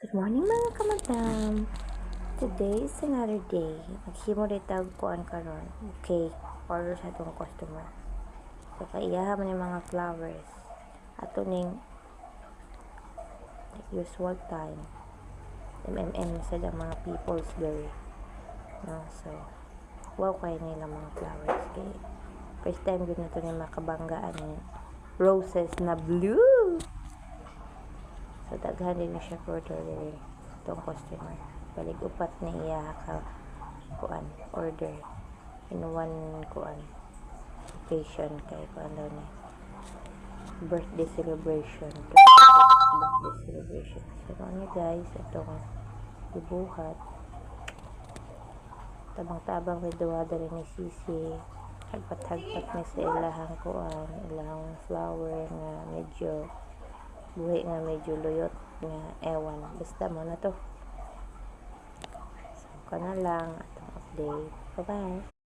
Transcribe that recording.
Good morning mga kamadam. Today is another day. Naghimo rin tag kuan karon. Okay, order sa atong customer. So kaiyaha man yung mga flowers. Ato ning usual time. Sa ang mga people's berry. No, so wow kay nila mga flowers kay first time gud nato ni makabanggaan ni roses na blue. So daghan din siya order diri itong customer. Balik upat na iya ka kuan order in one kuan occasion kay kuan daw ni birthday celebration. So ano guys, itong ibuhat tabang-tabang may duwa dali ni Sisi, hagpat-hagpat ni sa ilahang kuan, ilahang flower nga medyo buhi nga medyo luyot nga ewan, basta mo na to. So kana lang atong update. Bye bye.